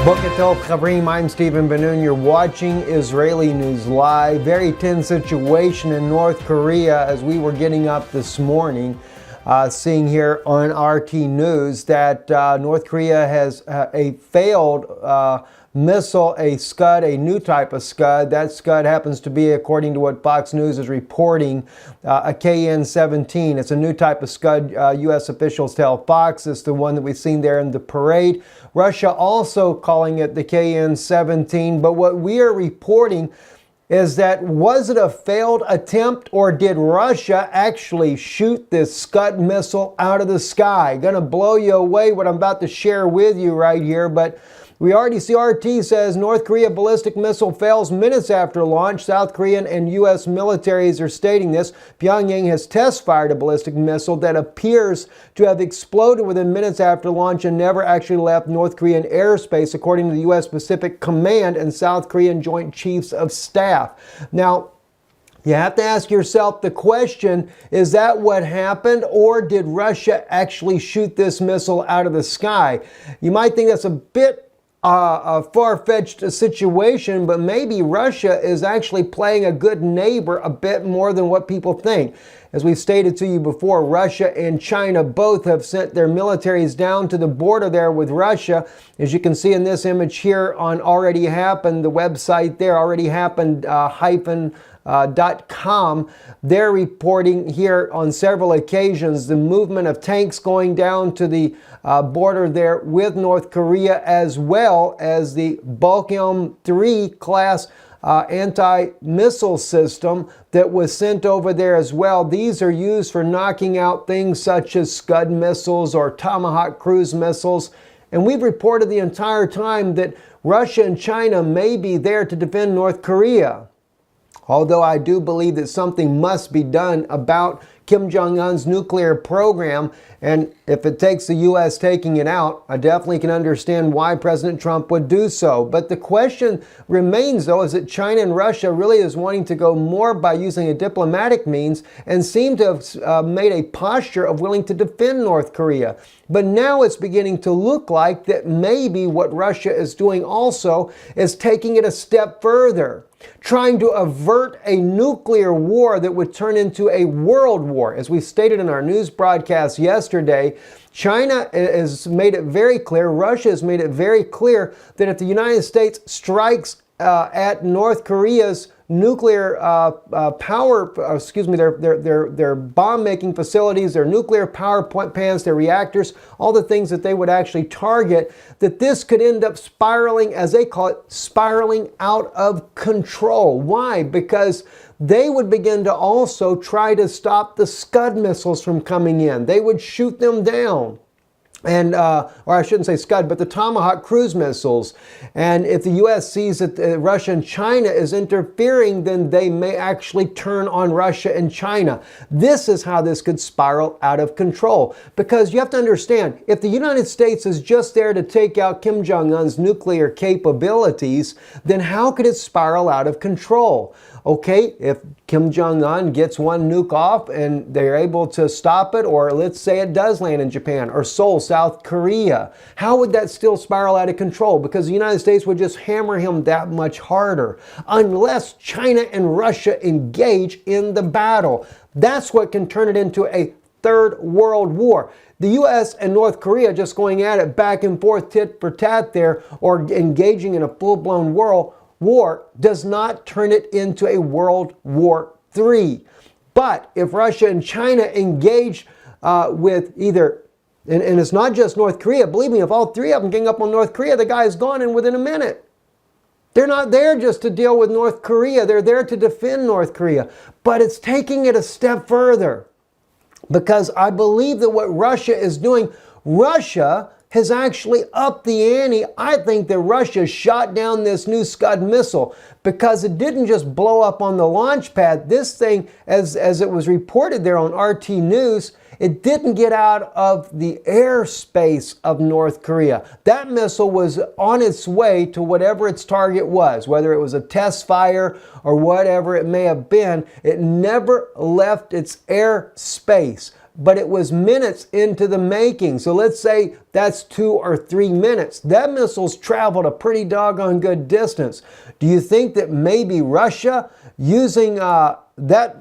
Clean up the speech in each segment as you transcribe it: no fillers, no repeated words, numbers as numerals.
Boker Tov Chavrim, I'm Stephen Ben-Nun. You're watching Israeli News Live. Very tense situation in North Korea as we were getting up this morning. Seeing here on RT News that North Korea has a failed missile, a Scud, a new type of Scud. That Scud happens to be, according to what Fox News is reporting, a KN-17. It's a new type of Scud, U.S. officials tell Fox. It's the one that we've seen there in the parade. Russia also calling it the KN-17. But what we are reporting is that, was it a failed attempt, or did Russia actually shoot this Scud missile out of the sky? Gonna blow you away what I'm about to share with you right here, but we already see RT says North Korea ballistic missile fails minutes after launch. South Korean and U.S. militaries are stating this. Pyongyang has test-fired a ballistic missile that appears to have exploded within minutes after launch and never actually left North Korean airspace, according to the U.S. Pacific Command and South Korean Joint Chiefs of Staff. Now, you have to ask yourself the question, is that what happened, or did Russia actually shoot this missile out of the sky? You might think that's a bit a far-fetched situation, but maybe Russia is actually playing a good neighbor a bit more than what people think. As we've stated to you before, Russia and China both have sent their militaries down to the border there with Russia. As you can see in this image here on Already Happened, the website there, Already Happened .com, they're reporting here on several occasions the movement of tanks going down to the border there with North Korea, as well as the Balkan 3 class anti-missile system that was sent over there as well. These are used for knocking out things such as Scud missiles or Tomahawk cruise missiles. And we've reported the entire time that Russia and China may be there to defend North Korea. Although I do believe that something must be done about Kim Jong-un's nuclear program, and if it takes the U.S. taking it out, I definitely can understand why President Trump would do so. But the question remains, though, is that China and Russia really is wanting to go more by using a diplomatic means and seem to have made a posture of willing to defend North Korea. But now it's beginning to look like that maybe what Russia is doing also is taking it a step further, trying to avert a nuclear war that would turn into a world war. As we stated in our news broadcast yesterday, China has made it very clear, Russia has made it very clear that if the United States strikes at North Korea's nuclear their bomb-making facilities, their nuclear power plants, their reactors, all the things that they would actually target, that this could end up spiraling, as they call it, spiraling out of control. Why? Because they would begin to also try to stop the Scud missiles from coming in. They would shoot them down. And, or I shouldn't say Scud, but the Tomahawk cruise missiles. And if the U.S. sees that Russia and China is interfering, then they may actually turn on Russia and China. This is how this could spiral out of control. Because you have to understand, if the United States is just there to take out Kim Jong-un's nuclear capabilities, then how could it spiral out of control? Okay, if Kim Jong-un gets one nuke off and they're able to stop it, or let's say it does land in Japan or Seoul, South Korea, how would that still spiral out of control? Because the United States would just hammer him that much harder unless China and Russia engage in the battle. That's what can turn it into a third world war. The U.S. and North Korea just going at it back and forth, tit for tat there, or engaging in a full-blown world war does not turn it into a World War III. But if Russia and China engage with either, and it's not just North Korea, believe me, if all three of them gang up on North Korea, the guy's gone in within a minute. They're not there just to deal with North Korea. They're there to defend North Korea. But it's taking it a step further, because I believe that what Russia is doing, Russia has actually upped the ante. I think that Russia shot down this new Scud missile because it didn't just blow up on the launch pad. This thing, as it was reported there on RT News, it didn't get out of the airspace of North Korea. That missile was on its way to whatever its target was, whether it was a test fire or whatever it may have been. It never left its airspace. but it was minutes into the making. So let's say that's 2 or 3 minutes. That missile's traveled a pretty doggone good distance. Do you think that maybe Russia, using that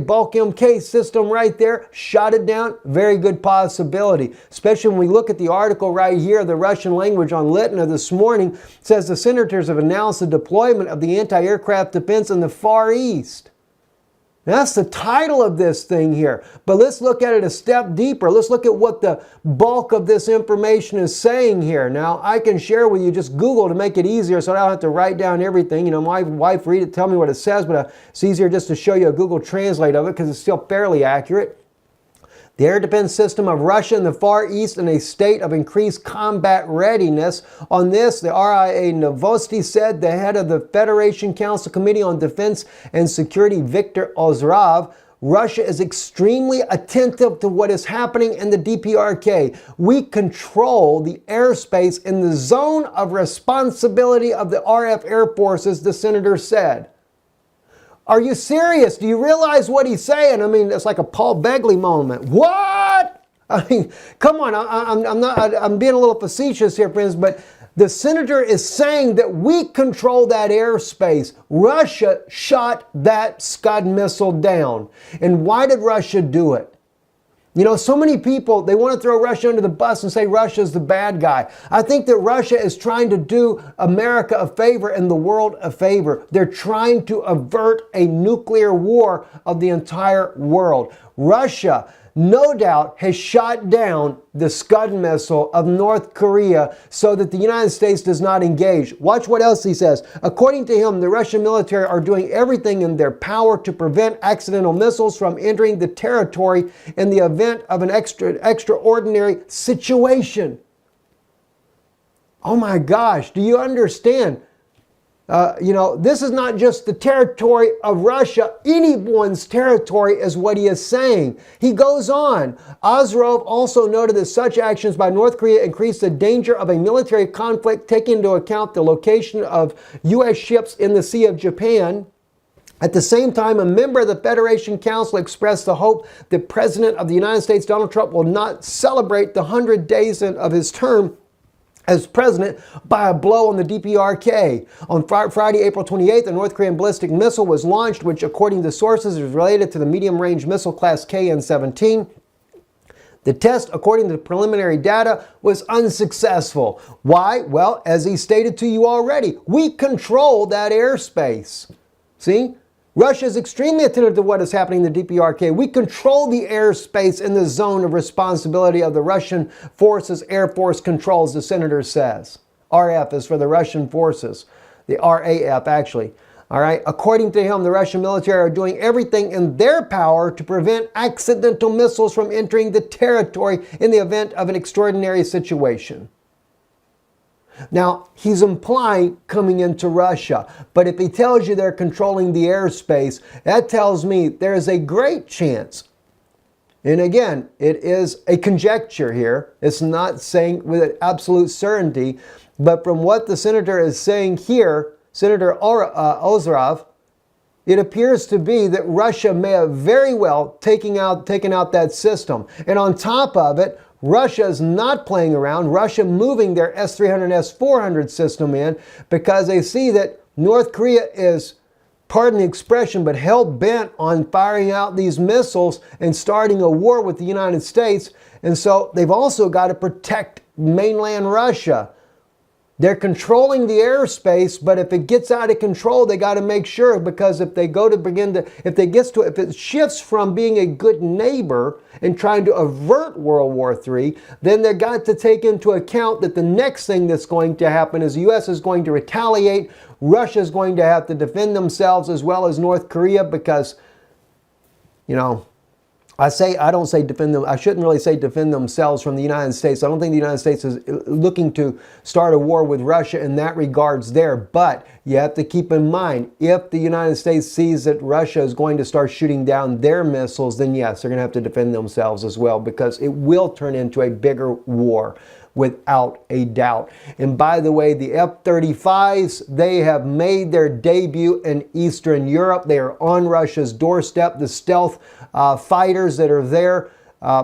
bulk MK system right there, shot it down? Very good possibility. Especially when we look at the article right here, the Russian language on Litna this morning says the senators have announced the deployment of the anti-aircraft defense in the Far East. That's the title of this thing here. But let's look at it a step deeper. Let's look at what the bulk of this information is saying here. Now, I can share with you, just Google to make it easier so I don't have to write down everything. You know, my wife read it, tell me what it says, but it's easier just to show you a Google Translate of it because it's still fairly accurate. The air defense system of Russia in the Far East in a state of increased combat readiness. On this, the RIA Novosti said the head of the Federation Council Committee on Defense and Security, Viktor Ozrov, Russia is extremely attentive to what is happening in the DPRK. We control the airspace in the zone of responsibility of the RF Air Forces, the senator said. Are you serious? Do you realize what he's saying? I mean, it's like a Paul Begley moment. What? I mean, come on. I'm being a little facetious here, friends, but the senator is saying that we control that airspace. Russia shot that Scud missile down. And why did Russia do it? You know, so many people, they want to throw Russia under the bus and say Russia's the bad guy. I think that Russia is trying to do America a favor and the world a favor. They're trying to avert a nuclear war of the entire world. Russia, no doubt, has shot down the Scud missile of North Korea so that the United States does not engage. Watch what else he says. According to him, the Russian military are doing everything in their power to prevent accidental missiles from entering the territory in the event of an extraordinary situation. Oh my gosh, do you understand? You know, this is not just the territory of Russia. Anyone's territory is what he is saying. He goes on. Ozrov also noted that such actions by North Korea increase the danger of a military conflict, taking into account the location of U.S. ships in the Sea of Japan. At the same time, a member of the Federation Council expressed the hope that President of the United States, Donald Trump, will not celebrate the 100 days of his term as president by a blow on the DPRK. On Friday, April 28th, a North Korean ballistic missile was launched, which, according to sources, is related to the medium-range missile class KN-17. The test, according to the preliminary data, was unsuccessful. Why? Well, as he stated to you already, we control that airspace. See? Russia is extremely attentive to what is happening in the DPRK. We control the airspace in the zone of responsibility of the Russian forces. Air Force controls, the senator says. RF is for the Russian forces. The RAF, actually. All right. According to him, the Russian military are doing everything in their power to prevent accidental missiles from entering the territory in the event of an extraordinary situation. Now, he's implying coming into Russia, but if he tells you they're controlling the airspace, that tells me there is a great chance. And again, it is a conjecture here. It's not saying with absolute certainty, but from what the senator is saying here, Senator Ozrov, it appears to be that Russia may have very well taken out that system. And on top of it, Russia is not playing around. Russia moving their S-300, S-400 system in because they see that North Korea is, pardon the expression, but hell-bent on firing out these missiles and starting a war with the United States. And so they've also got to protect mainland Russia. They're controlling the airspace, but if it gets out of control, they got to make sure, because if they go to if it shifts from being a good neighbor and trying to avert World War III, then they got to take into account that the next thing that's going to happen is the U.S. is going to retaliate. Russia is going to have to defend themselves as well as North Korea because, you know, I shouldn't really say defend themselves from the United States. I don't think the United States is looking to start a war with Russia in that regards there. But you have to keep in mind, if the United States sees that Russia is going to start shooting down their missiles, then yes, they're going to have to defend themselves as well, because it will turn into a bigger war. without a doubt. And by the way, the F-35s, they have made their debut in Eastern Europe. They are on Russia's doorstep. The stealth fighters that are there,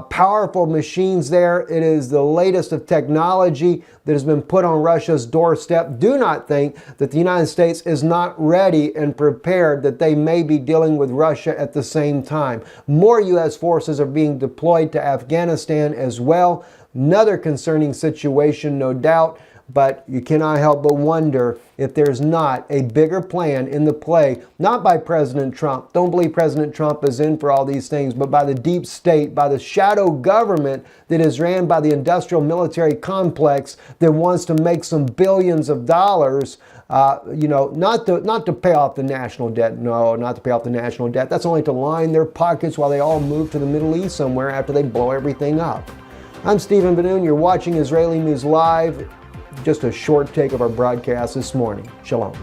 powerful machines there. It is the latest of technology that has been put on Russia's doorstep. Do not think that the United States is not ready and prepared, that they may be dealing with Russia at the same time. More U.S. forces are being deployed to Afghanistan as well. Another concerning situation, no doubt. But you cannot help but wonder if there's not a bigger plan in the play, not by President Trump. Don't believe President Trump is in for all these things, but by the deep state, by the shadow government that is ran by the industrial military complex that wants to make some billions of dollars, not to pay off the national debt. No, not to pay off the national debt. That's only to line their pockets while they all move to the Middle East somewhere after they blow everything up. I'm Stephen Ben-Nun. You're watching Israeli News Live. Just a short take of our broadcast this morning. Shalom.